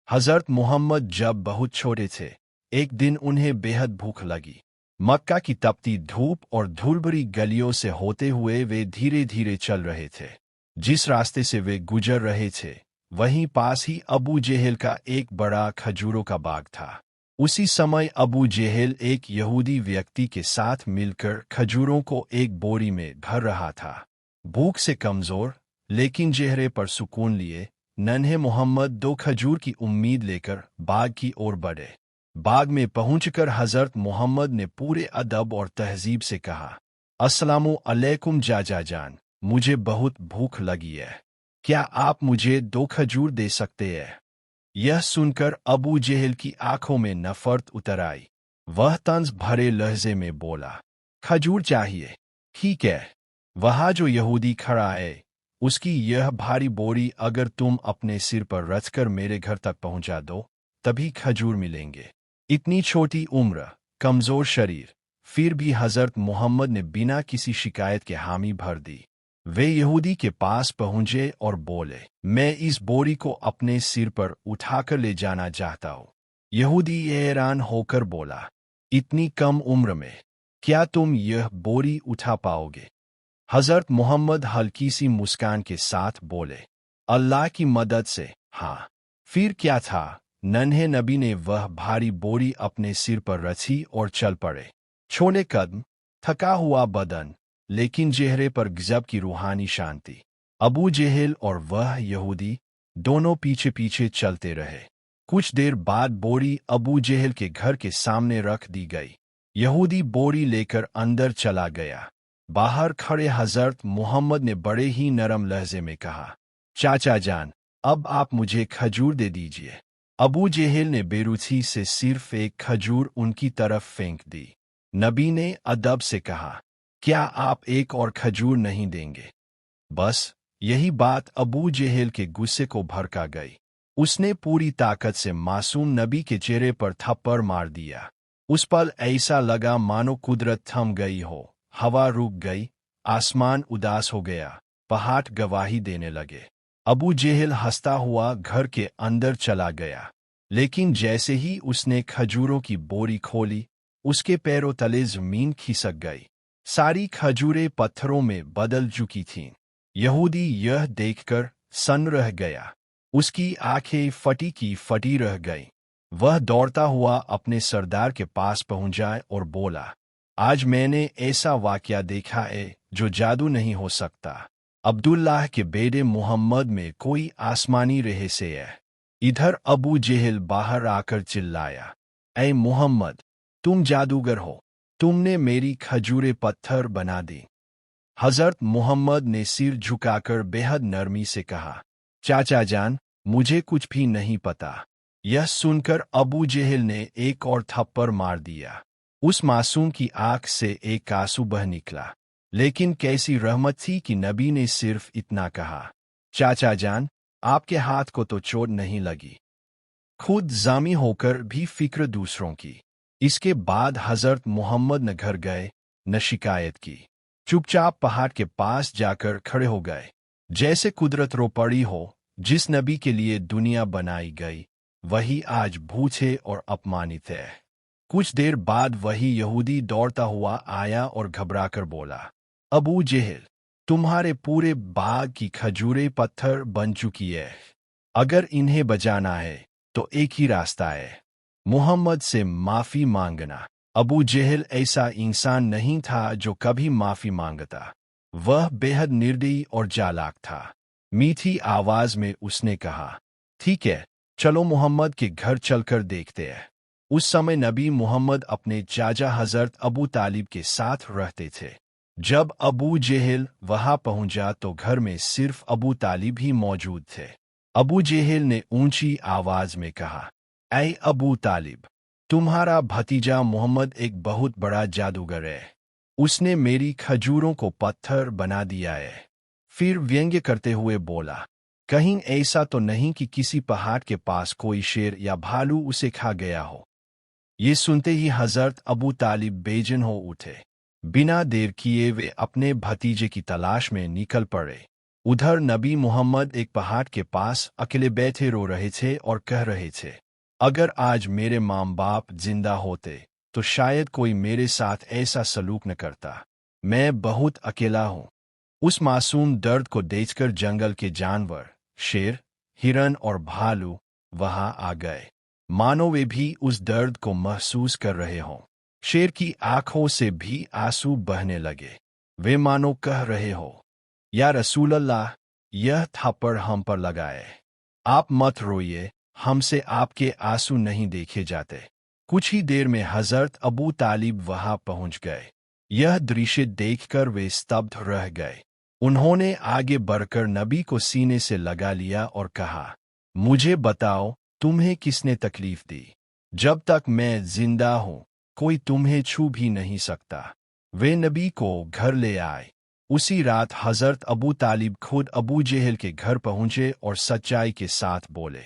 हज़रत मोहम्मद जब बहुत छोटे थे, एक दिन उन्हें बेहद भूख लगी। मक्का की तपती धूप और धूलभरी गलियों से होते हुए वे धीरे धीरे चल रहे थे। जिस रास्ते से वे गुजर रहे थे, वहीं पास ही अबू जेहल का एक बड़ा खजूरों का बाग था। उसी समय अबू जेहल एक यहूदी व्यक्ति के साथ मिलकर खजूरों को एक बोरी में भर रहा था। भूख से कमजोर लेकिन चेहरे पर सुकून लिए नन्हे मोहम्मद दो खजूर की उम्मीद लेकर बाग की ओर बढ़े। बाग में पहुंचकर हजरत मोहम्मद ने पूरे अदब और तहजीब से कहा, अस्सलामु अलैकुम चाचा जान, मुझे बहुत भूख लगी है, क्या आप मुझे दो खजूर दे सकते हैं? यह सुनकर अबू जेहल की आंखों में नफरत उतर आई। वह तंज भरे लहजे में बोला, खजूर चाहिए? ठीक है, वहाँ जो यहूदी खड़ा है उसकी यह भारी बोरी अगर तुम अपने सिर पर रखकर मेरे घर तक पहुंचा दो तभी खजूर मिलेंगे। इतनी छोटी उम्र, कमजोर शरीर, फिर भी हजरत मोहम्मद ने बिना किसी शिकायत के हामी भर दी। वे यहूदी के पास पहुंचे और बोले, मैं इस बोरी को अपने सिर पर उठाकर ले जाना चाहता हूँ। यहूदी हैरान होकर बोला, इतनी कम उम्र में क्या तुम यह बोरी उठा पाओगे? हजरत मोहम्मद हल्की सी मुस्कान के साथ बोले, अल्लाह की मदद से हाँ। फिर क्या था, नन्हे नबी ने वह भारी बोरी अपने सिर पर रखी और चल पड़े। छोटे कदम, थका हुआ बदन, लेकिन चेहरे पर गजब की रूहानी शांति। अबू जेहल और वह यहूदी दोनों पीछे पीछे चलते रहे। कुछ देर बाद बोरी अबू जेहल के घर के सामने रख दी गई। यहूदी बोरी लेकर अंदर चला गया। बाहर खड़े हजरत मोहम्मद ने बड़े ही नरम लहजे में कहा, चाचा जान, अब आप मुझे खजूर दे दीजिए। अबू जेहल ने बेरुखी से सिर्फ एक खजूर उनकी तरफ फेंक दी। नबी ने अदब से कहा, क्या आप एक और खजूर नहीं देंगे? बस यही बात अबू जेहल के गुस्से को भड़का गई। उसने पूरी ताकत से मासूम नबी के चेहरे पर थप्पड़ मार दिया। उस पल ऐसा लगा मानो कुदरत थम गई हो। हवा रुक गई, आसमान उदास हो गया, पहाड़ गवाही देने लगे। अबू जेहल हंसता हुआ घर के अंदर चला गया, लेकिन जैसे ही उसने खजूरों की बोरी खोली, उसके पैरों तले जमीन खिसक गई। सारी खजूरें पत्थरों में बदल चुकी थीं। यहूदी यह देखकर सन्न रह गया। उसकी आंखें फटी की फटी रह गईं। वह दौड़ता हुआ अपने सरदार के पास पहुंचा और बोला, आज मैंने ऐसा वाकया देखा है जो जादू नहीं हो सकता। अब्दुल्लाह के बेटे मोहम्मद में कोई आसमानी रहस्य है। इधर अबू जेहल बाहर आकर चिल्लाया, ऐ मोहम्मद, तुम जादूगर हो, तुमने मेरी खजूरें पत्थर बना दी। हजरत मोहम्मद ने सिर झुकाकर बेहद नरमी से कहा, चाचा जान, मुझे कुछ भी नहीं पता। यह सुनकर अबू जेहल ने एक और थप्पड़ मार दिया। उस मासूम की आंख से एक आंसू बह निकला, लेकिन कैसी रहमत थी कि नबी ने सिर्फ इतना कहा, चाचा जान, आपके हाथ को तो चोट नहीं लगी। खुद जामी होकर भी फिक्र दूसरों की। इसके बाद हजरत मोहम्मद न घर गए न शिकायत की। चुपचाप पहाड़ के पास जाकर खड़े हो गए, जैसे कुदरत रो पड़ी हो। जिस नबी के लिए दुनिया बनाई गई, वही आज भूखे और अपमानित है। कुछ देर बाद वही यहूदी दौड़ता हुआ आया और घबराकर बोला, अबू जेहल, तुम्हारे पूरे बाग की खजूरें पत्थर बन चुकी है। अगर इन्हें बचाना है तो एक ही रास्ता है, मोहम्मद से माफी मांगना। अबू जेहल ऐसा इंसान नहीं था जो कभी माफी मांगता। वह बेहद निर्दयी और चालाक था। मीठी आवाज में उसने कहा, ठीक है, चलो मोहम्मद के घर चलकर देखते हैं। उस समय नबी मोहम्मद अपने चाचा हजरत अबू तालिब के साथ रहते थे। जब अबू जेहल वहां पहुंचा तो घर में सिर्फ अबू तालिब ही मौजूद थे। अबू जेहल ने ऊंची आवाज में कहा, ऐ अबू तालिब, तुम्हारा भतीजा मोहम्मद एक बहुत बड़ा जादूगर है। उसने मेरी खजूरों को पत्थर बना दिया है। फिर व्यंग्य करते हुए बोला, कहीं ऐसा तो नहीं कि किसी पहाड़ के पास कोई शेर या भालू उसे खा गया हो। ये सुनते ही हजरत अबू तालिब बेचैन हो उठे। बिना देर किए वे अपने भतीजे की तलाश में निकल पड़े। ادھر نبی محمد ایک پہاڑ کے پاس اکیلے بیٹھے رو رہے تھے اور کہہ رہے تھے، اگر آج میرے ماں باپ زندہ ہوتے تو شاید کوئی میرے ساتھ ایسا سلوک نہ کرتا۔ میں بہت اکیلا ہوں۔ اس معصوم درد کو دیکھ کر جنگل کے جانور، شیر، ہرن اور بھالو وہاں آ گئے، مانو وہ بھی اس درد کو محسوس کر رہے ہوں۔ شیر کی آنکھوں سے بھی آنسو بہنے لگے، وہ مانو کہہ رہے ہو، یا رسول اللہ، یہ تھپڑ ہم پر لگائے، آپ مت روئیے، ہم سے آپ کے آنسو نہیں دیکھے جاتے۔ کچھ ہی دیر میں حضرت ابو طالب وہاں پہنچ گئے۔ یہ دೃಶ್ಯ دیکھ کر وہ ستبدھ رہ گئے۔ انہوں نے آگے بڑھ کر نبی کو سینے سے لگا لیا اور کہا، مجھے بتاؤ تمہیں کس نے تکلیف دی؟ جب تک میں زندہ ہوں کوئی تمہیں چھو بھی نہیں سکتا۔ وہ نبی کو گھر لے آئے۔ اسی رات حضرت ابو طالب خود ابو جہل کے گھر پہنچے اور سچائی کے ساتھ بولے،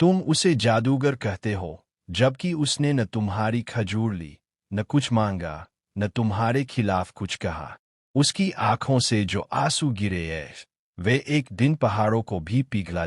تم اسے جادوگر کہتے ہو، جبکہ اس نے نہ تمہاری کھجور لی، نہ کچھ مانگا، نہ تمہارے خلاف کچھ کہا۔ اس کی آنکھوں سے جو آنسو گرے وہ ایک دن پہاڑوں کو بھی پگھلا